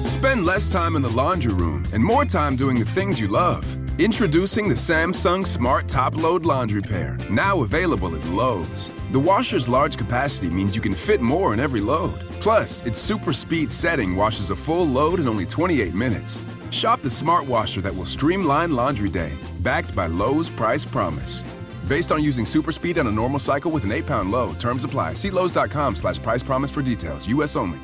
Spend less time in the laundry room and more time doing the things you love. Introducing the Samsung Smart Top Load Laundry Pair, now available at Lowe's. The washer's large capacity means you can fit more in every load. Plus, its super speed setting washes a full load in only 28 minutes. Shop the smart washer that will streamline laundry day, backed by Lowe's Price Promise. Based on using super speed on a normal cycle with an 8-pound load. Terms apply. See Lowe's.com/price promise for details. U.S. only.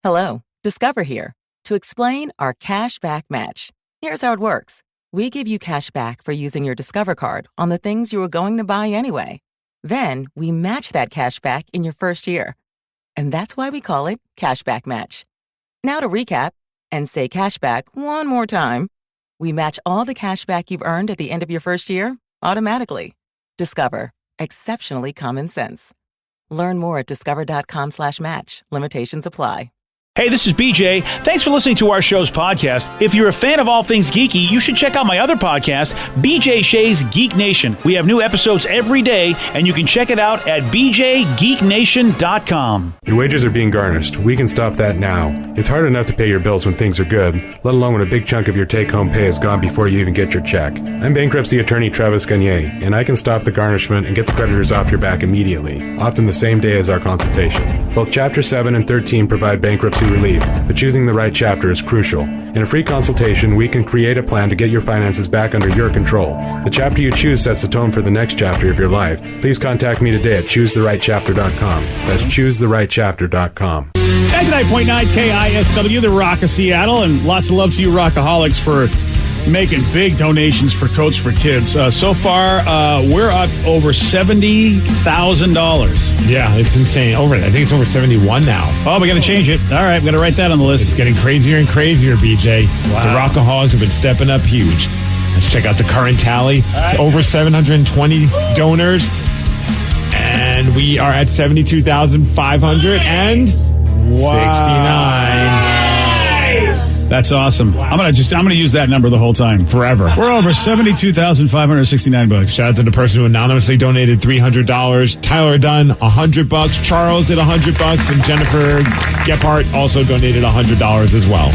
Hello, Discover here to explain our cash back match. Here's how it works. We give you cash back for using your Discover card on the things you were going to buy anyway. Then we match that cash back in your first year. And that's why we call it Cashback Match. Now to recap and say cashback one more time. We match all the cash back you've earned at the end of your first year automatically. Discover. Exceptionally common sense. Learn more at discover.com/match. Limitations apply. Hey, this is BJ. Thanks for listening to our show's podcast. If you're a fan of all things geeky, you should check out my other podcast, BJ Shea's Geek Nation. We have new episodes every day, and you can check it out at bjgeeknation.com. Your wages are being garnished. We can stop that now. It's hard enough to pay your bills when things are good, let alone when a big chunk of your take-home pay is gone before you even get your check. I'm bankruptcy attorney Travis Gagne, and I can stop the garnishment and get the creditors off your back immediately, often the same day as our consultation. Both Chapter 7 and 13 provide bankruptcy relief, but choosing the right chapter is crucial. In a free consultation, we can create a plan to get your finances back under your control. The chapter you choose sets the tone for the next chapter of your life. Please contact me today at ChooseTheRightChapter.com. That's ChooseTheRightChapter.com. 99.9 KISW, the Rock of Seattle, and lots of love to you Rockaholics for making big donations for Coats for Kids. So far, we're up over $70,000. Yeah, it's insane. I think it's over 71 now. Oh, we got to change it. All right, we got to write that on the list. It's getting crazier and crazier, BJ. Wow. The Rockaholics have been stepping up huge. Let's check out the current tally. Right. It's over 720 donors, and we are at 72,569. That's awesome. I'm gonna use that number the whole time. Forever. We're over $72,569. Shout out to the person who anonymously donated $300. Tyler Dunn, $100. Charles did $100, and Jennifer Gephardt also donated $100 as well.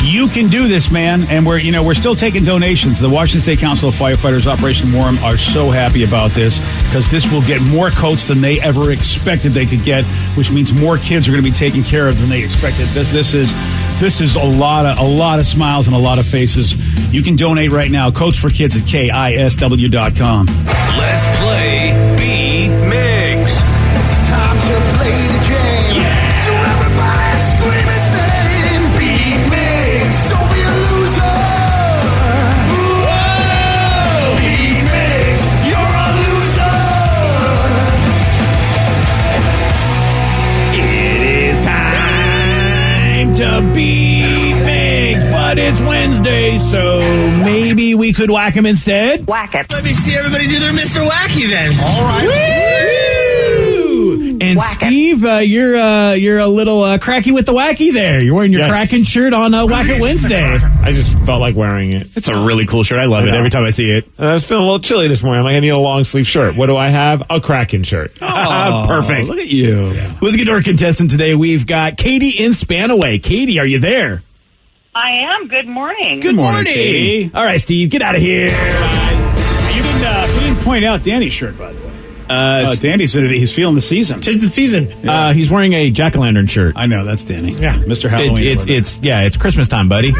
You can do this, man, and we're still taking donations. The Washington State Council of Firefighters, Operation Warm, are so happy about this because this will get more coats than they ever expected they could get, which means more kids are going to be taken care of than they expected. This is a lot of smiles and a lot of faces. You can donate right now. Coats for Kids at KISW.com. Let's play B-Migs. It's time to play the game. Yeah. So everybody scream his name. B-Migs. Don't be a loser. Whoa. B-Migs. You're a loser. It is time to be Migs, but it's Wednesday, so maybe we could whack him instead. Whack it. Let me see everybody do their Mr. Wacky then. All right. Woo! And Whack it. Steve, you're a little cracky with the wacky there. You're wearing your Yes. Kraken shirt on Whack It Wednesday. I just felt like wearing it. It's a really cool shirt. I love it every time I see it. I was feeling a little chilly this morning. I'm like, I need a long sleeve shirt. What do I have? A Kraken shirt. Oh, Perfect. Look at you. Yeah. Let's get to our contestant today. We've got Katie in Spanaway. Katie, are you there? I am. Good morning. Good morning, Katie. All right, Steve, get out of here. You didn't point out Danny's shirt, by the way. Danny said he's feeling the season. 'Tis the season. Yeah. He's wearing a jack-o'-lantern shirt. I know, that's Danny. Yeah. Mr. Halloween. It's Christmas time, buddy. Or,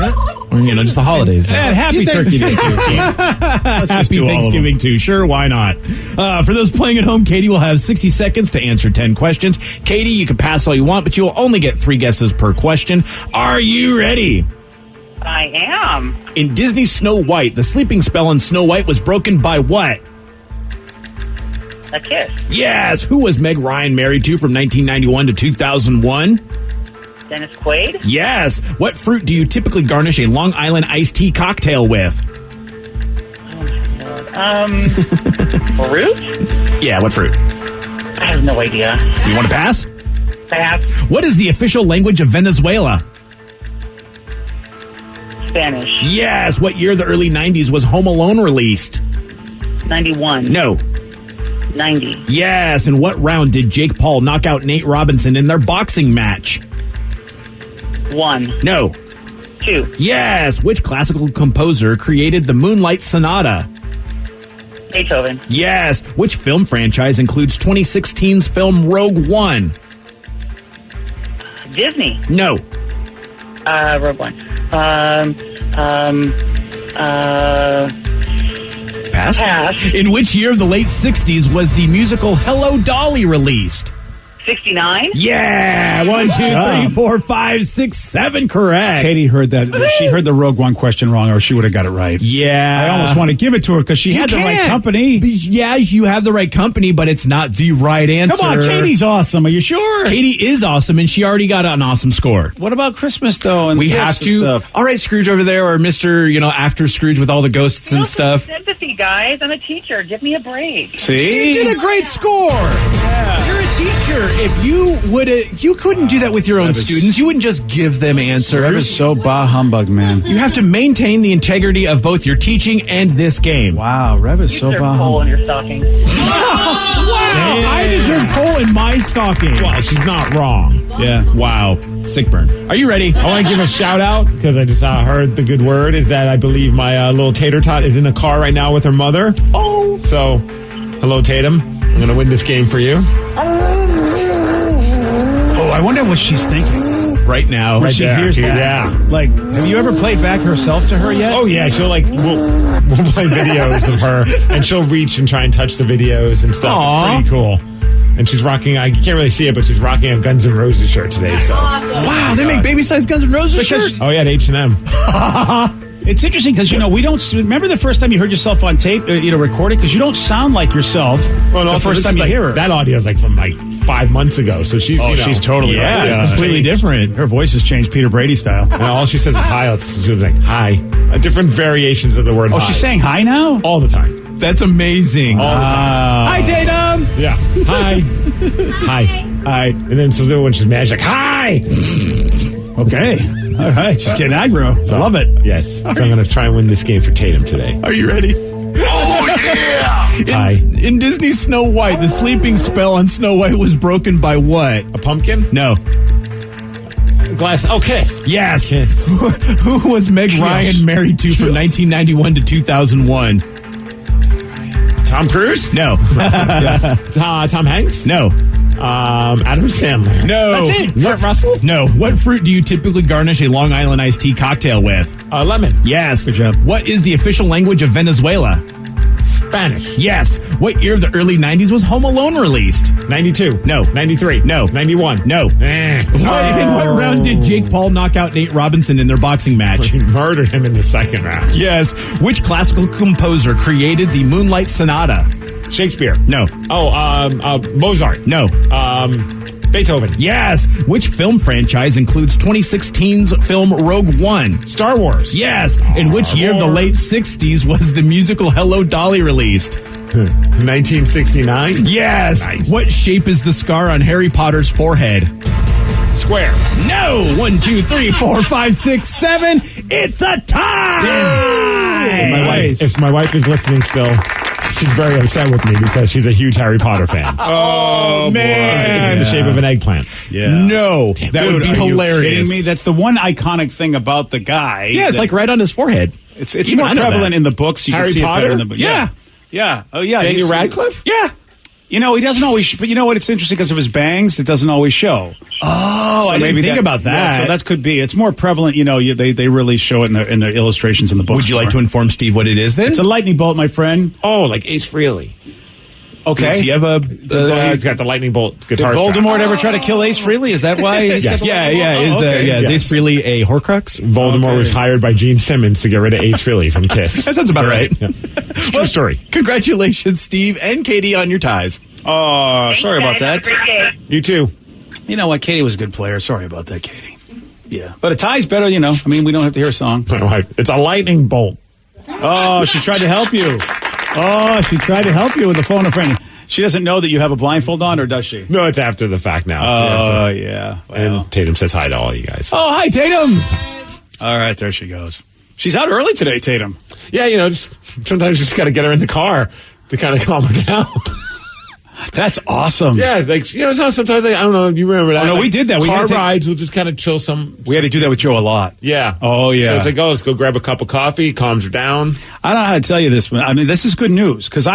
just the holidays. And happy Turkey Day, too, Steve. Let's just do Happy all of them. Thanksgiving, too. Sure, why not? For those playing at home, Katie will have 60 seconds to answer 10 questions. Katie, you can pass all you want, but you will only get 3 guesses per question. Are you ready? I am. In Disney's Snow White, the sleeping spell on Snow White was broken by what? A kiss. Yes. Who was Meg Ryan married to from 1991 to 2001? Dennis Quaid. Yes. What fruit do you typically garnish a Long Island iced tea cocktail with? Fruit? Yeah, what fruit? I have no idea. You want to pass? I have What is the official language of Venezuela? Spanish. Yes. What year of the early 90s was Home Alone released? 91. No. 90. Yes. In what round did Jake Paul knock out Nate Robinson in their boxing match? 1, No. 2, Yes. Which classical composer created the Moonlight Sonata? Beethoven. Yes. Which film franchise includes 2016's film Rogue One? Disney. No. Rogue One. Pass? Pass. In which year of the late 60s was the musical Hello, Dolly released? 69. Yeah. 1, 2, 3, 4, 5, 6, 7. Correct. Katie heard that. She heard the Rogue One question wrong, or she would have got it right. Yeah. I almost want to give it to her because she had the right company. Yeah, you have the right company, but it's not the right answer. Come on, Katie's awesome. Are you sure? Katie is awesome, and she already got an awesome score. What about Christmas, though? And We gifts have and to. stuff? All right, Scrooge over there, or Mr., after Scrooge with all the ghosts and stuff. Sympathy, guys. I'm a teacher. Give me a break. See? You did a great score. Yeah. You're a teacher. If you couldn't do that with your own students. You wouldn't just give them answers. Rev is so bah humbug, man. You have to maintain the integrity of both your teaching and this game. Wow, Rev is so There's bah coal humbug. in your stocking. Wow! I deserve coal in my stocking. Well, she's not wrong. Yeah. Wow. Sick burn. Are you ready? I want to give a shout out because I just heard the good word is that I believe my little tater tot is in the car right now with her mother. Oh. So, hello, Tatum. I'm going to win this game for you. Oh, I wonder what she's thinking. Right now. When Right she there. hears that. Yeah. Like, have you ever played back herself to her yet? Oh, yeah. We'll play videos of her, and she'll reach and try and touch the videos and stuff. Aw. It's pretty cool. And she's rocking, I can't really see it, but she's rocking a Guns N' Roses shirt today. So. Wow, they make baby-sized Guns N' Roses shirts? Oh, yeah, at H&M. It's interesting because, we don't... Remember the first time you heard yourself on tape, recorded? Because you don't sound like yourself Well, and the also, first this time is you hear her. That audio is from 5 months ago. So she's, she's totally Yeah, right. it's completely different. Her voice has changed Peter Brady style. And all she says is hi. She was like, hi. Different variations of the word hi. Oh, she's saying hi now? All the time. That's amazing. All the time. Hi, Tatum. Yeah. Hi. Hi. Hi. And then so when she's mad, she's like, hi. Okay. All right. She's getting aggro. So, I love it. Yes. So I'm going to try and win this game for Tatum today. Are you ready? Oh, yeah! Hi. In Disney's Snow White, the sleeping spell on Snow White was broken by what? A pumpkin? No. Glass. Oh, kiss. Yes. Kiss. Who was Meg Ryan married to from 1991 to 2001? Tom Cruise? No. Tom Hanks? No. Adam Sandler? No. That's it. Kurt Russell? No. What fruit do you typically garnish a Long Island iced tea cocktail with? Lemon. Yes. Good job. What is the official language of Venezuela? Spanish. Yes. What year of the early 90s was Home Alone released? 92. No. 93. No. 91. No. In what round did Jake Paul knock out Nate Robinson in their boxing match? He murdered him in the second round. Yes. Which classical composer created the Moonlight Sonata? Shakespeare. No. Oh, Mozart. No. Beethoven. Yes. Which film franchise includes 2016's film Rogue One? Star Wars. Yes. In which year of the late 60s was the musical Hello, Dolly released? 1969. Yes. Nice. What shape is the scar on Harry Potter's forehead? Square. No. 1, 2, 3, 4, 5, 6, 7. It's a tie. If my wife is listening still, she's very upset with me because she's a huge Harry Potter fan. Oh, man. It's in the shape of an eggplant. Yeah. No. That would be are hilarious. You kidding me? That's the one iconic thing about the guy. Yeah, it's that- like right on his forehead. It's Even more I know prevalent that. in the books. You Harry can see Potter? it better in the book. Yeah. Yeah. Oh, yeah. Daniel he's- Radcliffe? Yeah. He doesn't always. But you know what? It's interesting because of his bangs. It doesn't always show. Oh, So I didn't maybe think about that. Yeah, so that could be. It's more prevalent. They really show it in the illustrations in the books. Would you like to more. inform Steve what it is then? It's a lightning bolt, my friend. Oh, like Ace Frehley. Okay. Does he have a... He's got the lightning bolt Did guitar strap. Voldemort ever try to kill Ace Frehley? Is that why? He's got the lightning bolt? Oh, okay. Is Yes. Ace Frehley a Horcrux? Voldemort was hired by Gene Simmons to get rid of Ace Frehley from Kiss. That sounds about right. Yeah. True story. Congratulations, Steve and Katie, on your ties. Oh, sorry about Have a that. great day. You too. You know what? Katie was a good player. Sorry about that, Katie. Yeah. But a tie's better, we don't have to hear a song. My wife. It's a lightning bolt. Oh, she tried to help you. Oh, she tried to help you with the phone a friend. She doesn't know that you have a blindfold on, or does she? No, it's after the fact now. Oh, yeah. Well. And Tatum says hi to all you guys. Oh, hi, Tatum. All right, there she goes. She's out early today, Tatum. Yeah, just sometimes you just got to get her in the car to kind of calm her down. That's awesome. Yeah, like, you know, how sometimes, I don't know, you remember that? Oh, no, we did that. Car rides, we'll just kind of chill some. We had to do that with Joe a lot. Yeah. Oh, yeah. So it's like, oh, let's go grab a cup of coffee, calms her down. I don't know how to tell you this, but I mean, this is good news because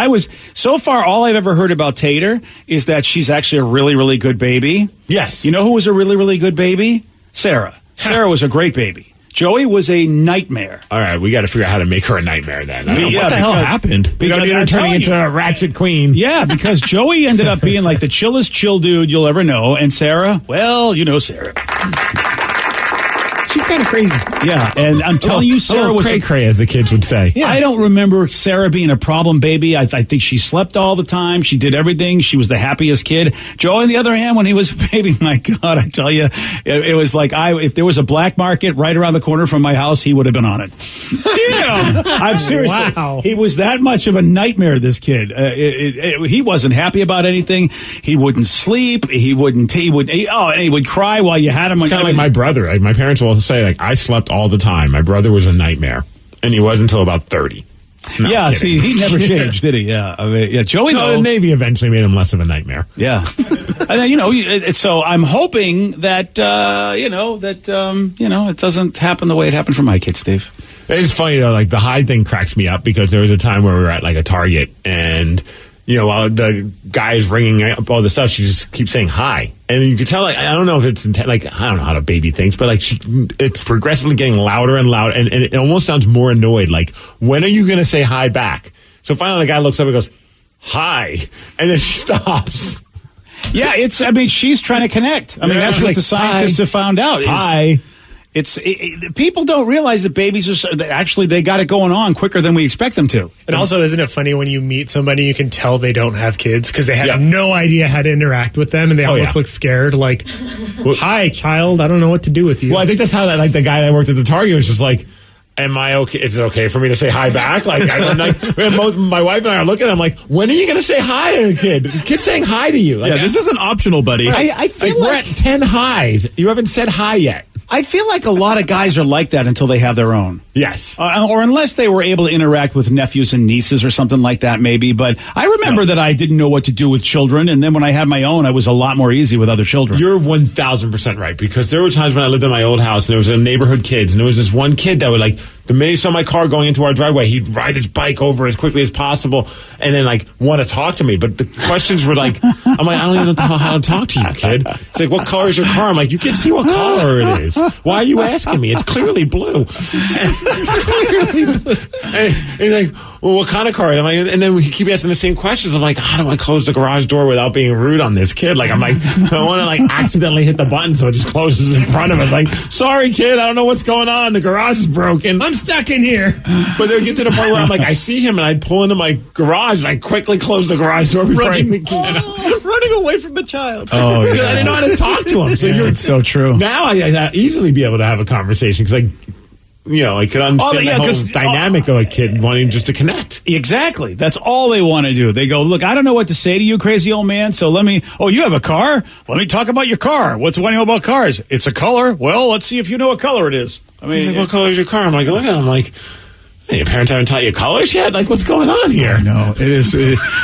so far, all I've ever heard about Tater is that she's actually a really, really good baby. Yes. You know who was a really, really good baby? Sarah. Sarah was a great baby. Joey was a nightmare. All right, we got to figure out how to make her a nightmare then. What the hell happened? We don't need her turning into a ratchet queen. Yeah, because Joey ended up being like the chillest chill dude you'll ever know. And Sarah, well, you know Sarah. She's kind of crazy. Yeah, and I'm telling you, Sarah was cray-cray, as the kids would say. Yeah. I don't remember Sarah being a problem baby. I think she slept all the time. She did everything. She was the happiest kid. Joe, on the other hand, when he was a baby, my God, I tell you, it was like if there was a black market right around the corner from my house, he would have been on it. Damn! I'm serious. Wow. He was that much of a nightmare, this kid. He wasn't happy about anything. He wouldn't sleep. He would cry while you had him. It's kind of like my brother. Like, my parents will say, like, I slept all the time. My brother was a nightmare, and he was until about 30. No, yeah, see, he never changed, did he? Yeah, I mean, yeah. Joey, no, though, the Navy eventually made him less of a nightmare. Yeah, and then, so I'm hoping that it doesn't happen the way it happened for my kid, Steve. It's funny though, like the hide thing cracks me up because there was a time where we were at like a Target and. You know, while the guy is ringing up all the stuff, she just keeps saying hi. And you can tell, like, I don't know if it's, like, I don't know how to baby thinks, but, like, it's progressively getting louder and louder. And it almost sounds more annoyed. Like, when are you going to say hi back? So finally the guy looks up and goes, hi. And then she stops. Yeah, she's trying to connect. I mean, that's what the scientists have found out. Hi. People don't realize that babies they got it going on quicker than we expect them to. And also, isn't it funny when you meet somebody, you can tell they don't have kids because they have no idea how to interact with them, and they almost look scared. Like, "Hi, child, I don't know what to do with you." Well, I think that's how the guy that worked at the Target was just like, "Am I okay? Is it okay for me to say hi back?" Like, I don't know. My wife and I are looking. I'm like, "When are you going to say hi to a kid? The kid's saying hi to you." Like, yeah, this isn't optional, buddy. Right. I feel like we're at 10 highs. You haven't said hi yet. I feel like a lot of guys are like that until they have their own. Yes. Or unless they were able to interact with nephews and nieces or something like that, maybe. But I remember that I didn't know what to do with children. And then when I had my own, I was a lot more easy with other children. You're 1,000% right. Because there were times when I lived in my old house and there was a neighborhood kids. And there was this one kid that would, like, the minute he saw my car going into our driveway, he'd ride his bike over as quickly as possible and then, like, want to talk to me. But the questions were like, I'm like, I don't even know how to talk to you, kid. It's like, what color is your car? I'm like, you can see what color it is. Why are you asking me? It's clearly blue. It's clearly blue. And he's like, well, what kind of car? And then we keep asking the same questions. I'm like, how do I close the garage door without being rude on this kid? Like, I'm like, I want to, like, accidentally hit the button so it just closes in front of it. Like, sorry, kid, I don't know what's going on. The garage is broken. I'm stuck in here. But they would get to the point where I'm like, I see him and I'd pull into my garage and I quickly close the garage door before I even get out. Running away from the child. Oh, yeah. I didn't know how to talk to him. So it's so true. Now I easily be able to have a conversation because I could understand the whole dynamic of a kid wanting just to connect. Exactly. That's all they want to do. They go, look, I don't know what to say to you, crazy old man, so you have a car? Let me talk about your car. What do you know about cars? It's a color. Well, let's see if you know what color it is. I mean, what color is your car? I'm like, look at him. I'm like, hey, your parents haven't taught you colors yet? Like, what's going on here? No, it is.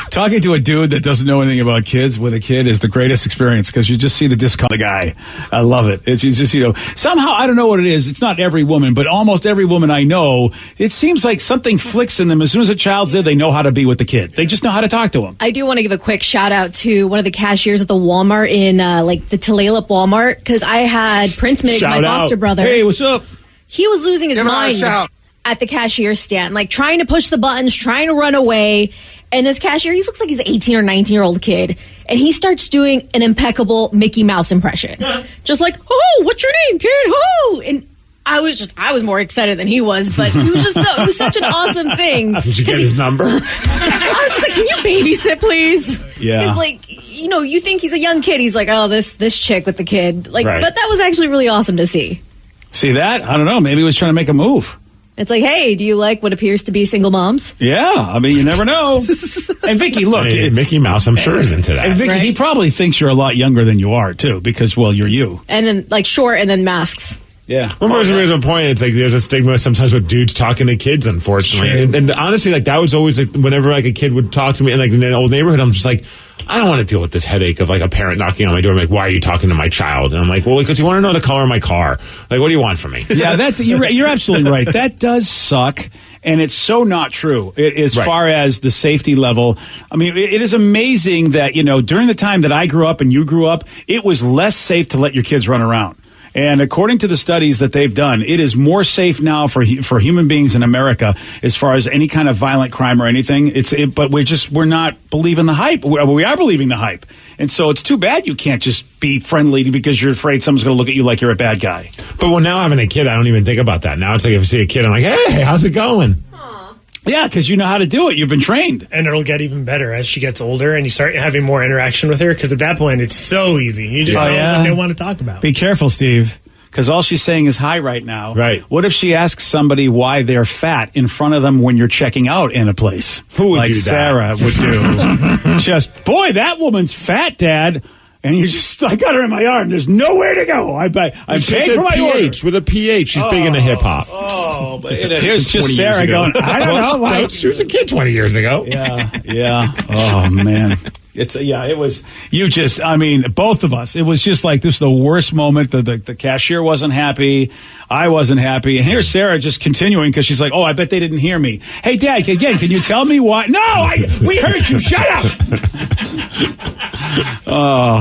Talking to a dude that doesn't know anything about kids with a kid is the greatest experience because you just see the discount of the guy. I love it. It's just, somehow, I don't know what it is. It's not every woman, but almost every woman I know, it seems like something flicks in them. As soon as a child's there, they know how to be with the kid. They just know how to talk to him. I do want to give a quick shout out to one of the cashiers at the Walmart in the Tulalip Walmart because I had Prince Miggs, my foster brother. Hey, what's up? He was losing his mind at the cashier stand, like trying to push the buttons, trying to run away. And this cashier, he looks like he's an 18 or 19-year-old kid. And he starts doing an impeccable Mickey Mouse impression. Just like, oh, what's your name, kid? Oh, and I was more excited than he was, but it was such an awesome thing. Did you get his number? I was just like, can you babysit, please? Yeah. It's like, you think he's a young kid. He's like, oh, this chick with the kid. Like, right. But that was actually really awesome to see. See that? I don't know. Maybe he was trying to make a move. It's like, hey, do you like what appears to be single moms? Yeah, I mean, you never know. And Vicky, look. Hey, Mickey Mouse, I'm sure, is into that. And Vicky, he probably thinks you're a lot younger than you are, too, because, well, you're you. And then, like, short and then masks. Yeah. Well, there's a point. It's like there's a stigma sometimes with dudes talking to kids, unfortunately. And honestly, like that was always like whenever like a kid would talk to me, and like in an old neighborhood, I'm just like, I don't want to deal with this headache of like a parent knocking on my door. I'm like, why are you talking to my child? And I'm like, well, because you want to know the color of my car. Like, what do you want from me? Yeah, you're absolutely right. That does suck. And it's so not true as far as the safety level. I mean, it is amazing that, during the time that I grew up and you grew up, it was less safe to let your kids run around. And according to the studies that they've done, it is more safe now for human beings in America as far as any kind of violent crime or anything. But we're not believing the hype. We are believing the hype. And so it's too bad you can't just be friendly because you're afraid someone's going to look at you like you're a bad guy. But now having a kid, I don't even think about that. Now it's like if I see a kid, I'm like, hey, how's it going? Yeah, because you know how to do it. You've been trained. And it'll get even better as she gets older and you start having more interaction with her, because at that point, it's so easy. You just know what they want to talk about. Be careful, Steve, because all she's saying is hi right now. Right. What if she asks somebody why they're fat in front of them when you're checking out in a place? Who would do that? Sarah would do. Just, boy, that woman's fat, Dad. And I got her in my arm. There's nowhere to go. I'm paid for my order. With a PH. She's big into hip hop. Oh, but here's just Sarah going, I don't know. She was a kid 20 years ago. Yeah. Oh, man. It was, both of us. It was just like, this is the worst moment. The cashier wasn't happy. I wasn't happy. And here's Sarah just continuing because she's like, oh, I bet they didn't hear me. Hey, Dad, again, can you tell me why? No, we heard you. Shut up.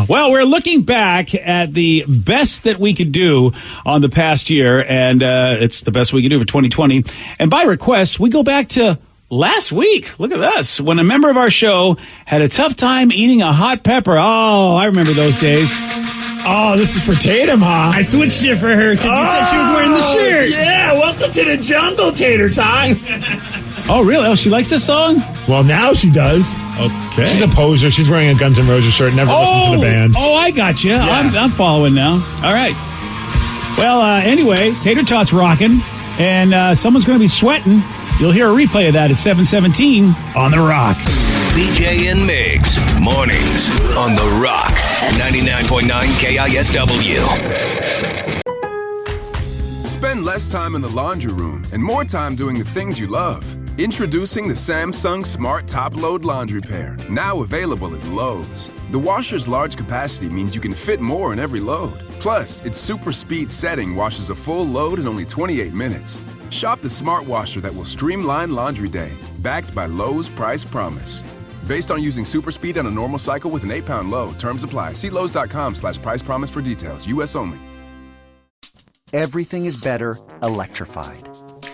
Well, we're looking back at the best that we could do on the past year, and it's the best we could do for 2020. And by request, we go back to last week. Look at this. When a member of our show had a tough time eating a hot pepper. Oh, I remember those days. Oh, this is for Tatum, huh? I switched it for her because you said she was wearing the shirt. Yeah, welcome to the jungle, Tater Tot. Oh, really? Oh, she likes this song? Well, now she does. Okay. She's a poser. She's wearing a Guns N' Roses shirt. Never listened to the band. Oh, I got you. Yeah. I'm following now. All right. Well, anyway, Tater Tot's rocking, and someone's going to be sweating. You'll hear a replay of that at 7:17 on The Rock. BJ and Migs, mornings on The Rock, 99.9 KISW. Spend less time in the laundry room and more time doing the things you love. Introducing the Samsung Smart Top Load Laundry Pair, now available at Lowe's. The washer's large capacity means you can fit more in every load. Plus, its super speed setting washes a full load in only 28 minutes. Shop the smart washer that will streamline laundry day, backed by Lowe's Price Promise. Based on using super speed on a normal cycle with an 8-pound load. Terms apply. See Lowe's.com/price promise for details. U.S. only. Everything is better electrified.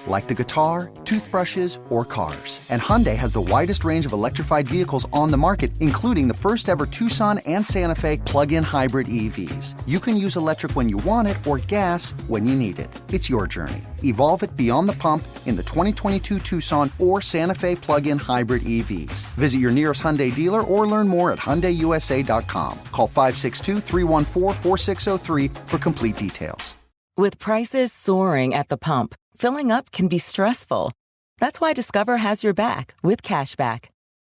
Like the guitar, toothbrushes, or cars. And Hyundai has the widest range of electrified vehicles on the market, including the first ever Tucson and Santa Fe plug-in hybrid EVs. You can use electric when you want it or gas when you need it. It's your journey. Evolve it beyond the pump in the 2022 Tucson or Santa Fe plug-in hybrid EVs. Visit your nearest Hyundai dealer or learn more at HyundaiUSA.com. Call 562-314-4603 for complete details. With prices soaring at the pump, filling up can be stressful. That's why Discover has your back with cashback.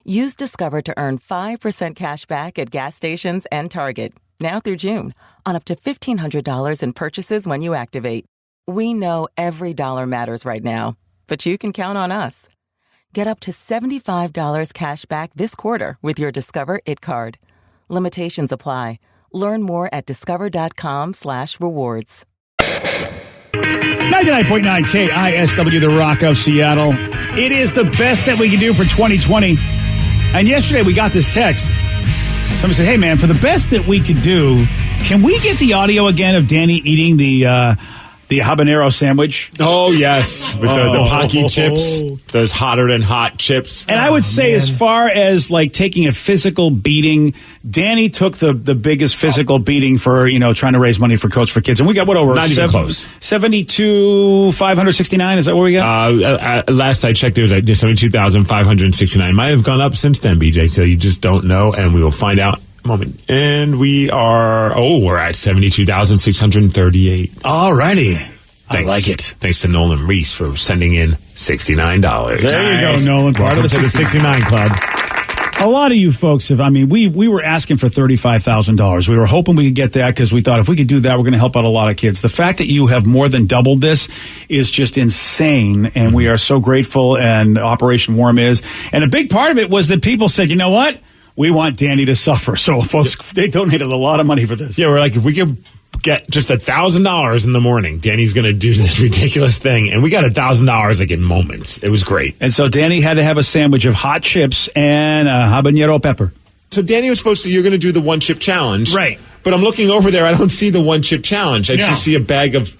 Use Discover to earn 5% cash back at gas stations and Target, now through June, on up to $1,500 in purchases when you activate. We know every dollar matters right now, but you can count on us. Get up to $75 cash back this quarter with your Discover It card. Limitations apply. Learn more at discover.com/rewards. 99.9 KISW, The Rock of Seattle. It is the best that we can do for 2020. And yesterday we got this text. Somebody said, hey, man, for the best that we could do, can we get the audio again of Danny eating the habanero sandwich? Oh, yes. With the Pocky chips. Those hotter than hot chips. And I would say as far as like taking a physical beating, Danny took the biggest physical beating for, trying to raise money for Coach for Kids. And we got what over? Not even close. 72,569. Is that what we got? Last I checked, it was at 72,569. Might have gone up since then, BJ. So you just don't know. And we will find out. Moment. And we're at 72,638. Alrighty. I like it. Thanks to Nolan Reese for sending in $69. There you go, Nolan. Part of the 69 Club. A lot of you folks have, we were asking for $35,000. We were hoping we could get that because we thought if we could do that, we're going to help out a lot of kids. The fact that you have more than doubled this is just insane, and we are so grateful, and Operation Warm is. And a big part of it was that people said, you know what? We want Danny to suffer. So, folks, they donated a lot of money for this. Yeah, we're like, if we could get just $1,000 in the morning, Danny's going to do this ridiculous thing. And we got $1,000 like in moments. It was great. And so Danny had to have a sandwich of hot chips and habanero pepper. So Danny was supposed to, you're going to do the one chip challenge. Right. But I'm looking over there. I don't see the one chip challenge. I just see a bag of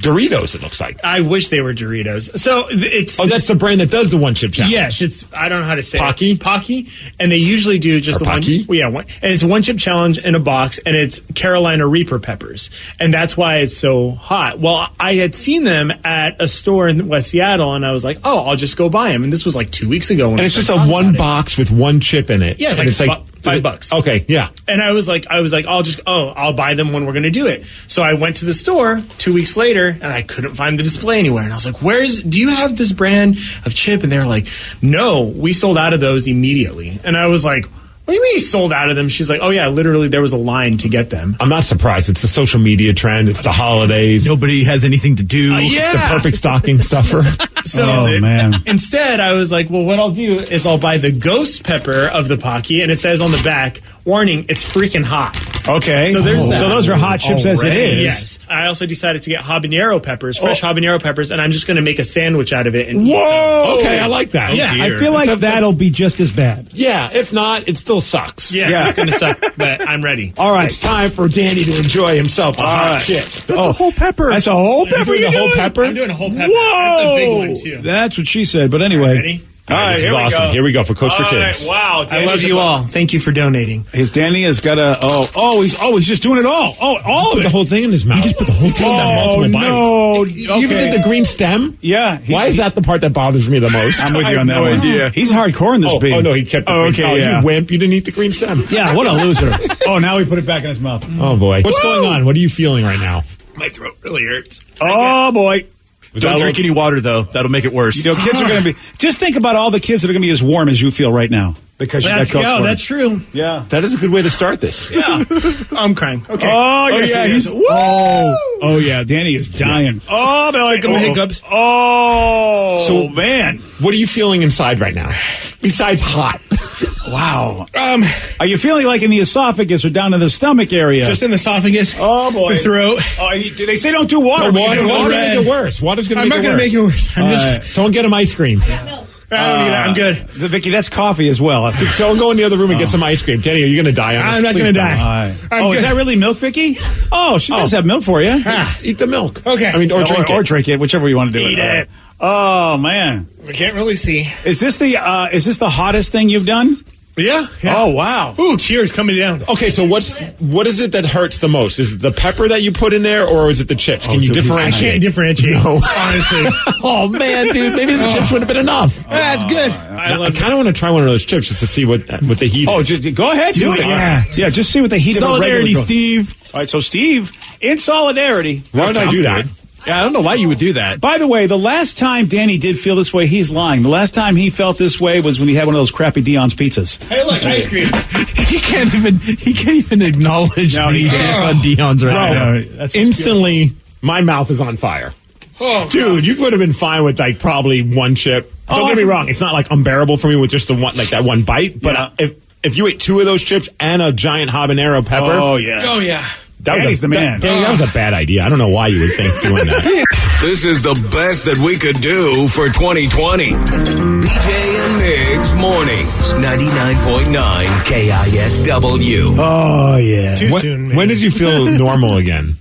Doritos, it looks like. I wish they were Doritos. So it's... Oh, that's the brand that does the one chip challenge. Yes, it's... I don't know how to say Pocky? it. Pocky. And they usually do just Or the Pocky? one... Yeah, one, and it's a one chip challenge in a box, and it's Carolina Reaper peppers. And that's why it's so hot. Well, I had seen them at a store in West Seattle, and I was like, oh, I'll just go buy them. And this was like 2 weeks ago. And it's just a one box with one chip in it. Yeah, it's and like $5. Okay, yeah. And I was like, I'll buy them when we're going to do it. So I went to the store 2 weeks later, and I couldn't find the display anywhere. And I was like, do you have this brand of chip? And they were like, no, we sold out of those immediately. And I was like, what do you mean you sold out of them? She's like, oh yeah, literally there was a line to get them. I'm not surprised. It's the social media trend. It's the holidays. Nobody has anything to do. Yeah. The perfect stocking stuffer. So man. Instead, I was like, well, what I'll do is I'll buy the ghost pepper of the Pocky, and it says on the back, warning, it's freaking hot. Okay. So there's that. So those are hot chips as it is. Yes. I also decided to get habanero peppers, fresh habanero peppers, and I'm just going to make a sandwich out of it. And Whoa! Okay, I like that. Yeah. I feel like that'll be just as bad. Yeah, if not, it still sucks. Yes, it's going to suck, but I'm ready. All right. It's time for Danny to enjoy himself a hot chip. That's a whole pepper. That's a whole pepper. Doing the whole pepper? I'm doing a whole pepper. Whoa! That's a big one, too. That's what she said. But anyway. Ready? All right, this is awesome. Here we go for Coach for Kids. Wow. I love you all. Thank you for donating. His Danny has got a he's just doing it all. All Put of the it. whole thing in his mouth. He just put the whole thing in multiple bites. No. You even did the green stem? Yeah. Why is that the part that bothers me the most? I'm with you on that I have one. no idea. He's hardcore in this beat. Oh, no, he kept the green. okay, Oh, yeah. you wimp. You didn't eat the green stem. Yeah, what a loser. Oh, now he put it back in his mouth. Oh, boy. What's going on? What are you feeling right now? My throat really hurts. Oh, boy. Don't drink any water, though. That'll make it worse. You know, kids are going to be... Just think about all the kids that are going to be as warm as you feel right now. Because you got Coach for that's true. Yeah. That is a good way to start this. Yeah. I'm crying. Okay. Oh, yeah. Yes. Oh, yeah. Danny is dying. Oh, Billy. Come on, hiccups. Oh, So, man. What are you feeling inside right now? Besides hot. Wow. Are you feeling like in the esophagus or down in the stomach area? Just in the esophagus. Oh, boy. The throat. They say don't do water. Water's but you do going to red. make it worse. Water's going to I'm make not it going to worse. make it worse. I'm just... Someone get him ice cream. I don't need that. I'm good. Vicky, that's coffee as well. Someone go in the other room and get some ice cream. Danny, are you going to die on us? I'm not going to die. Is that really milk, Vicky? Oh, she does have milk for you. Eat the milk. Okay. I mean, or drink it. Or drink it, whichever you want to do. Eat it. Oh, man. I can't really see. Is this the hottest thing you've done? Yeah. Oh, wow. Ooh, tears coming down. Okay, so what is it that hurts the most? Is it the pepper that you put in there, or is it the chips? Can you I differentiate? can't differentiate. No. Honestly. Oh man, dude, maybe the chips would have been enough. That's good. I kind of want to try one of those chips just to see what the heat is. Just go ahead, do it. Yeah, just see what the heat Solidarity, of a regular Steve. All right, so Steve, in solidarity. Why would I do that? Yeah, I don't know why you would do that. By the way, the last time Danny did feel this way, he's lying. The last time he felt this way was when he had one of those crappy Dion's pizzas. Hey, look, ice cream. He can't even acknowledge No, the he diss can't. on Dion's right now. That's Instantly, my mouth is on fire. Oh, Dude, you would have been fine with like probably one chip. Don't get me wrong; it's not like unbearable for me with just the one, like that one bite. But if you ate two of those chips and a giant habanero pepper, Oh, yeah. Danny's the man. Danny, that was a bad idea. I don't know why you would think doing that. This is the best that we could do for 2020. BJ and Migs Mornings, 99.9 KISW. Oh, yeah. Too soon, man. When did you feel normal again?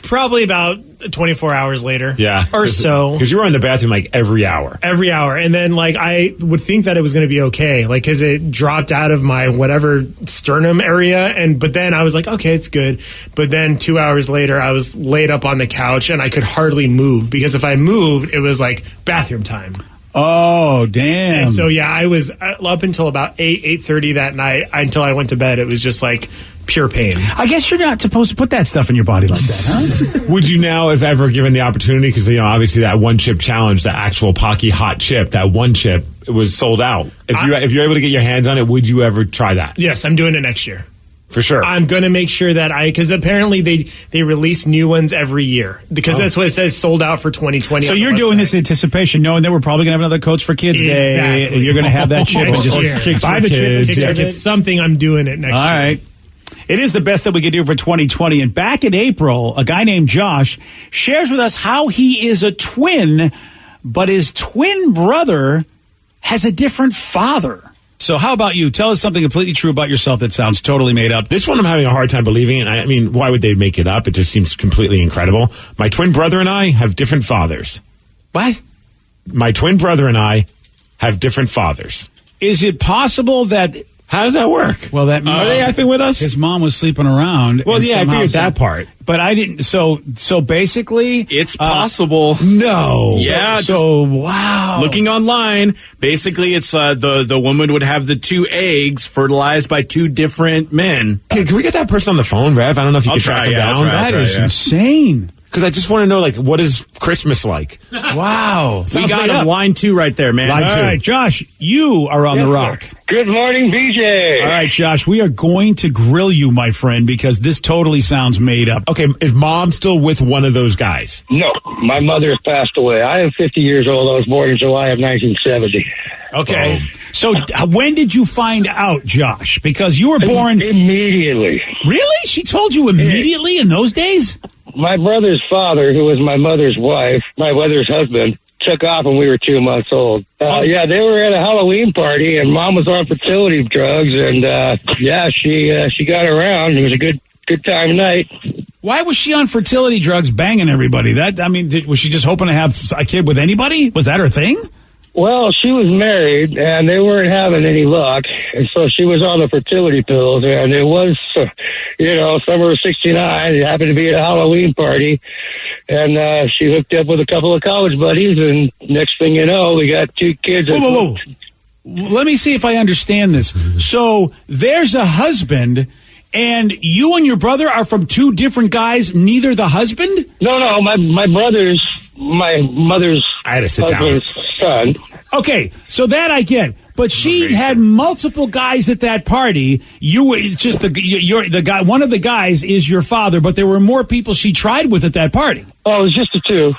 Probably about 24 hours later. Yeah. Or so. Because you were in the bathroom like every hour. Every hour. And then, like, I would think that it was going to be okay. Like, because it dropped out of my whatever sternum area. But then I was like, okay, it's good. But then 2 hours later, I was laid up on the couch and I could hardly move. Because if I moved, it was like bathroom time. Oh, damn. And so, yeah, I was up until about 8:30 that night. Until I went to bed, it was just like pure pain. I guess you're not supposed to put that stuff in your body like that, huh? Would you now, if ever given the opportunity, because, obviously that one chip challenge, the actual Pocky hot chip, that one chip, was sold out. If you're able to get your hands on it, would you ever try that? Yes, I'm doing it next year. For sure. I'm going to make sure that because apparently they release new ones every year because that's what it says, sold out for 2020. So you're doing this in anticipation, knowing that we're probably going to have another Coach for Kids Day. You're going to have that chip and just buy the chip. It's something I'm doing it next year. All right. It is the best that we could do for 2020. And back in April, a guy named Josh shares with us how he is a twin, but his twin brother has a different father. So how about you? Tell us something completely true about yourself that sounds totally made up. This one I'm having a hard time believing, and I mean, why would they make it up? It just seems completely incredible. My twin brother and I have different fathers. What? My twin brother and I have different fathers. Is it possible that... How does that work? Well, that means... Are they effing with us? His mom was sleeping around. Well, yeah, I figured that part. But I didn't... So basically... It's possible. No. Yeah. So wow. Looking online, basically it's the woman would have the 2 eggs fertilized by 2 different men. Can we get that person on the phone, Rev? I don't know if you can track him down. That is insane. Because I just want to know, like, what is Christmas like? Wow. We got him. Line 2 right there, man. All right, Josh, you are on the rock. Good morning, BJ. All right, Josh, we are going to grill you, my friend, because this totally sounds made up. Okay, is mom still with one of those guys? No, my mother has passed away. I am 50 years old. I was born in July of 1970. Okay. So when did you find out, Josh? Because you were born... Immediately. Really? She told you immediately in those days? My brother's father, who was my mother's wife, my mother's husband, took off when we were 2 months old. Yeah, they were at a Halloween party, and Mom was on fertility drugs, and she got around. It was a good time night. Why was she on fertility drugs, banging everybody? Was she just hoping to have a kid with anybody? Was that her thing? Well, she was married, and they weren't having any luck, and so she was on the fertility pills, and it was, summer of 69. It happened to be at a Halloween party, and she hooked up with a couple of college buddies, and next thing you know, we got 2 kids. Whoa. Let me see if I understand this. So there's a husband, and you and your brother are from 2 different guys, neither the husband? No, my mother's I had to sit husband's son. Okay, so that I get. But she had multiple guys at that party. You were just the guy. One of the guys is your father, but there were more people she tried with at that party. Oh, it was just the 2.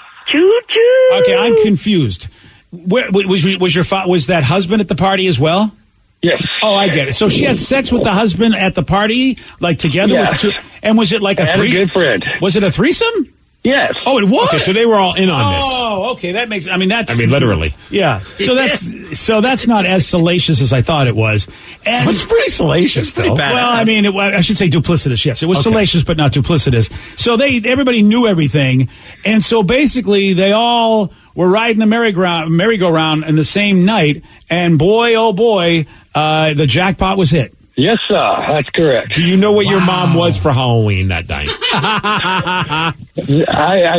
Okay, I'm confused. Was that husband at the party as well? Yes. Oh, I get it. So she had sex with the husband at the party, like together with the 2. And was it like a threesome? A good friend. Was it a threesome? Yes. Oh, it was. Okay, so they were all in on this. Oh, okay, that makes. Literally. Yeah. So that's not as salacious as I thought it was. And it's pretty salacious, though. Well, I should say duplicitous. Yes, it was salacious, but not duplicitous. So everybody knew everything, and so basically they all were riding the merry-go-round in the same night, and boy, oh boy, the jackpot was hit. Yes, sir. That's correct. Do you know what your mom was for Halloween that night? I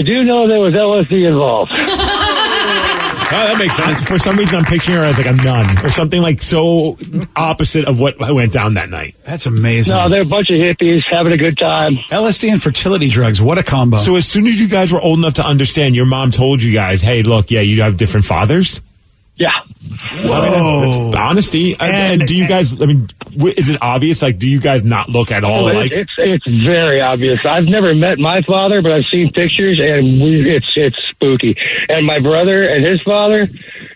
do know there was LSD involved. Oh, that makes sense. For some reason, I'm picturing her as like a nun or something like so opposite of what went down that night. That's amazing. No, they're a bunch of hippies having a good time. LSD and fertility drugs. What a combo. So as soon as you guys were old enough to understand, your mom told you guys, hey, look, you have different fathers? Yeah. Whoa. Honesty. And do you guys, is it obvious? Like, do you guys not look at all alike? It's very obvious. I've never met my father, but I've seen pictures, and it's spooky. And my brother and his father,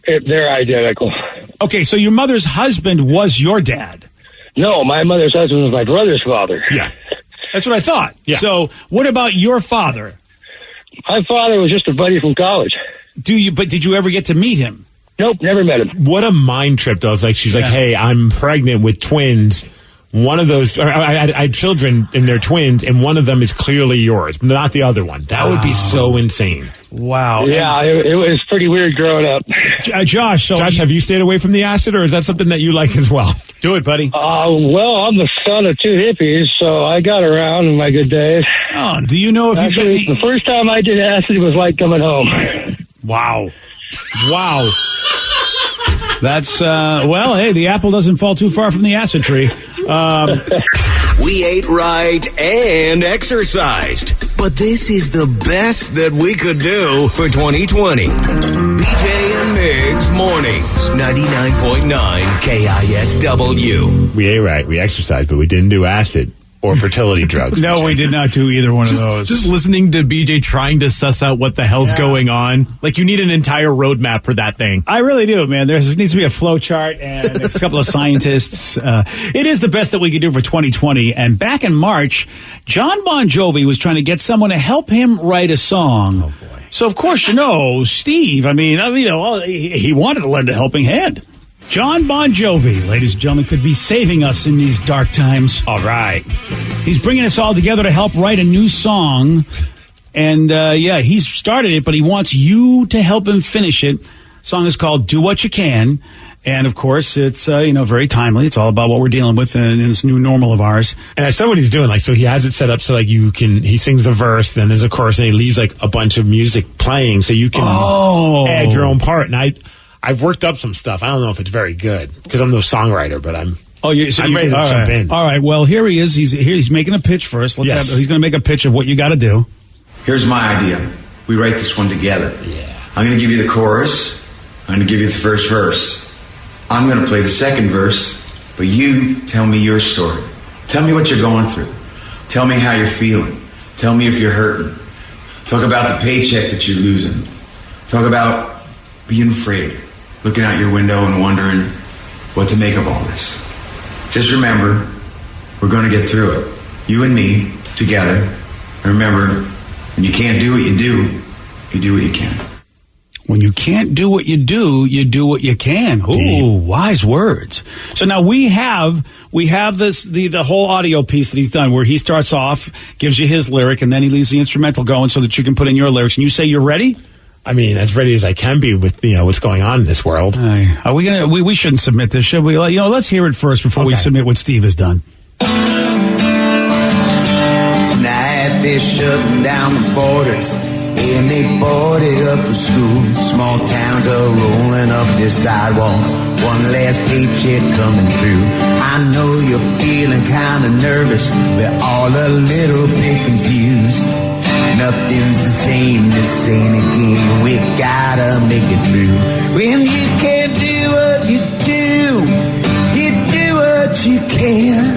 they're identical. Okay, so your mother's husband was your dad? No, my mother's husband was my brother's father. Yeah. That's what I thought. Yeah. So what about your father? My father was just a buddy from college. But did you ever get to meet him? Nope, never met him. What a mind trip, though. It's like she's like, hey, I'm pregnant with twins. One of those, I had children and they're twins, and one of them is clearly yours, not the other one. That would be so insane. Wow. Yeah, it was pretty weird growing up. Josh, have you stayed away from the acid, or is that something that you like as well? Do it, buddy. Well, I'm the son of 2 hippies, so I got around in my good days. Oh, do you know if Actually, the first time I did acid was like coming home. Wow. That's, hey, the apple doesn't fall too far from the acid tree. We ate right and exercised, but this is the best that we could do for 2020. BJ and Migs mornings, 99.9 KISW. We ate right. We exercised, but we didn't do acid or fertility drugs. No, we did not do either one of those. Just listening to BJ trying to suss out what the hell's going on. Like, you need an entire roadmap for that thing. I really do, man. There needs to be a flow chart and there's a couple of scientists. It is the best that we could do for 2020. And back in March, John Bon Jovi was trying to get someone to help him write a song. Oh, boy. So, of course, Steve, he wanted to lend a helping hand. John Bon Jovi, ladies and gentlemen, could be saving us in these dark times. All right. He's bringing us all together to help write a new song. And, he's started it, but he wants you to help him finish it. The song is called Do What You Can. And, of course, it's, very timely. It's all about what we're dealing with in this new normal of ours. And I saw what he's doing. So he has it set up so, he sings the verse, then there's a chorus, and he leaves, a bunch of music playing so you can add your own part. And I've worked up some stuff. I don't know if it's very good because I'm no songwriter, but I'm ready to jump in. All right. Well, here he is. He's making a pitch for us. He's going to make a pitch of what you got to do. Here's my idea. We write this one together. Yeah. I'm going to give you the chorus. I'm going to give you the first verse. I'm going to play the second verse, but you tell me your story. Tell me what you're going through. Tell me how you're feeling. Tell me if you're hurting. Talk about the paycheck that you're losing. Talk about being afraid. Looking out your window and wondering what to make of all this. Just remember, we're going to get through it. You and me, together. And remember, when you can't do what you do what you can. When you can't do what you do what you can. Ooh, wise words. So now we have this the whole audio piece that he's done where he starts off, gives you his lyric, and then he leaves the instrumental going so that you can put in your lyrics. And you say you're ready? I mean, as ready as I can be with, what's going on in this world. Are we gonna? We shouldn't submit this, should we? Let's hear it first before we submit what Steve has done. Tonight they're shutting down the borders, and they boarded up the schools. Small towns are rolling up their sidewalks. One last paycheck coming through. I know you're feeling kind of nervous, but all a little bit confused. Nothing's the same, this ain't a game. We gotta make it through. When you can't do what you do what you can.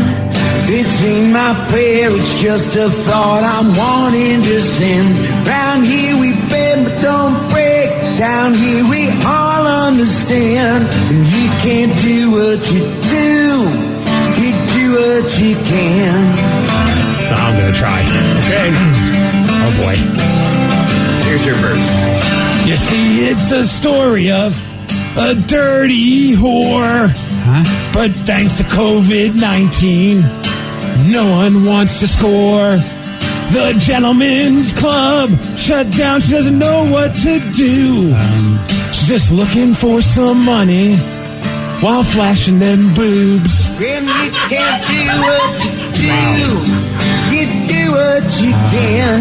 This ain't my prayer, it's just a thought I'm wanting to send. Round here we bend but don't break. Down here we all understand. When you can't do what you do what you can. So I'm gonna try. Okay. Oh boy. Here's your verse. You see, it's the story of a dirty whore. But thanks to COVID-19, no one wants to score. The Gentlemen's Club shut down. She doesn't know what to do. She's just looking for some money while flashing them boobs. When you can't do what you do what you can.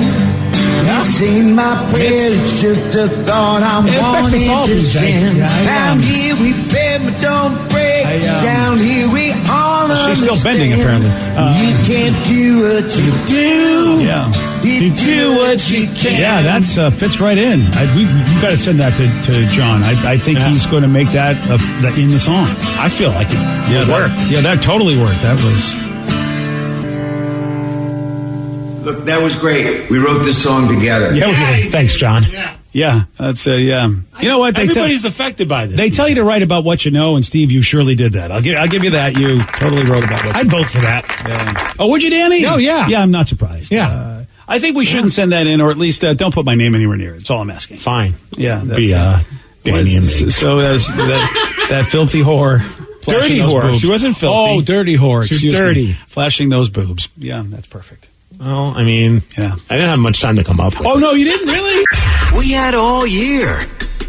This ain't my prayer, it's just a thought I'm wanting to send. Down here we bend but don't break. Down here we all understand. She's still bending, apparently. You can't do what you do. Yeah. You do what you can. Yeah, that's fits right in. You've got to send that to John. I think he's going to make that in the song. I feel like it would work. That totally worked. That was... Look, that was great. We wrote this song together. Yeah, we did. Thanks, John. Yeah, that's yeah. You know what? Everybody's affected by this. They tell you to write about what you know, and Steve, you surely did that. I'll give you that. You totally wrote about what. I'd vote for that. Yeah. Oh, would you, Danny? Oh, yeah. Yeah, I'm not surprised. Yeah. I think we shouldn't send that in, or at least don't put my name anywhere near it. That's all I'm asking. Fine. Yeah. Be Danny and me. So that filthy whore. Dirty whore. Boobs. She wasn't filthy. Oh, dirty whore. She was dirty. Flashing those boobs. Yeah, that's perfect. Well, I mean, I didn't have much time to come up with Oh, no, you didn't really? We had all year.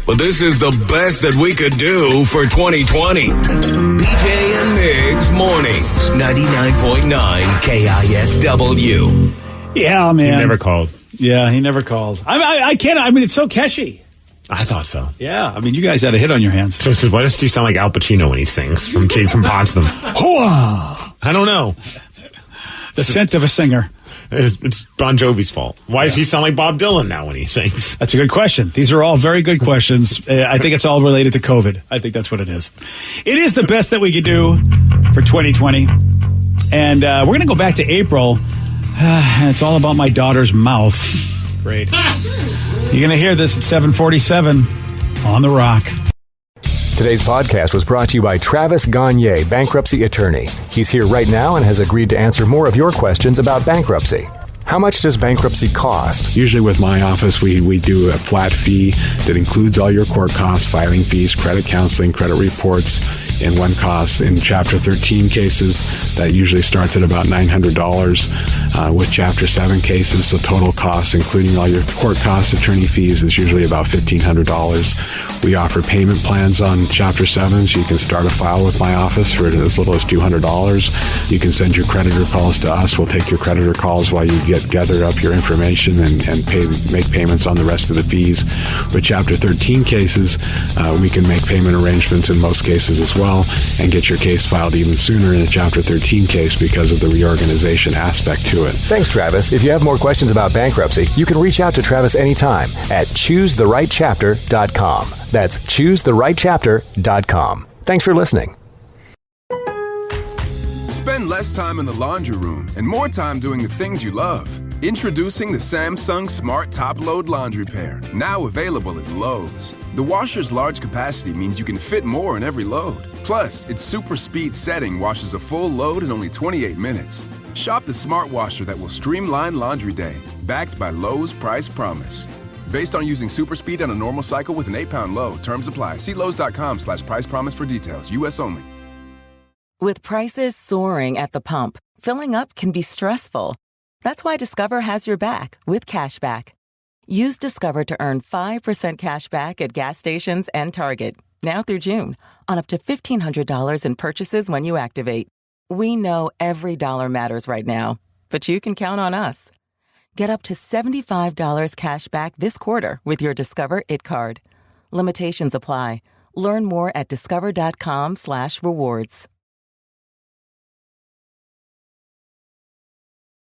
But this is the best that we could do for 2020. BJ and Migs mornings, 99.9 KISW. Yeah, man. He never called. Yeah, he never called. I can't. I mean, it's so catchy. I thought so. Yeah, I mean, you guys had a hit on your hands. So why does he sound like Al Pacino when he sings from Potsdam? Hooah! I don't know. The scent of a singer. It's Bon Jovi's fault. Why does he sound like Bob Dylan now when he sings? That's a good question. These are all very good questions. I think it's all related to COVID. I think that's what it is. It is the best that we could do for 2020. And we're going to go back to April. And it's all about my daughter's mouth. Great. You're going to hear this at 7:47 on The Rock. Today's podcast was brought to you by Travis Gagne, bankruptcy attorney. He's here right now and has agreed to answer more of your questions about bankruptcy. How much does bankruptcy cost? Usually with my office, we do a flat fee that includes all your court costs, filing fees, credit counseling, credit reports, and one cost. In Chapter 13 cases, that usually starts at about $900. With Chapter 7 cases, so total costs, including all your court costs, attorney fees, is usually about $1,500. We offer payment plans on Chapter 7, so you can start a file with my office for as little as $200. You can send your creditor calls to us. We'll take your creditor calls while you gather up your information and make payments on the rest of the fees. With Chapter 13 cases, we can make payment arrangements in most cases as well and get your case filed even sooner in a Chapter 13 case because of the reorganization aspect to it. Thanks, Travis. If you have more questions about bankruptcy, you can reach out to Travis anytime at choosetherightchapter.com. That's choosetherightchapter.com. Thanks for listening. Spend less time in the laundry room and more time doing the things you love. Introducing the Samsung Smart Top Load Laundry Pair, now available at Lowe's. The washer's large capacity means you can fit more in every load. Plus, its super speed setting washes a full load in only 28 minutes. Shop the smart washer that will streamline laundry day, backed by Lowe's Price Promise. Based on using super speed on a normal cycle with an 8-pound load. Terms apply. See Lowe's.com/price promise for details. U.S. only. With prices soaring at the pump, filling up can be stressful. That's why Discover has your back with cash back. Use Discover to earn 5% cash back at gas stations and Target, now through June, on up to $1,500 in purchases when you activate. We know every dollar matters right now, but you can count on us. Get up to $75 cash back this quarter with your Discover It card. Limitations apply. Learn more at discover.com/rewards.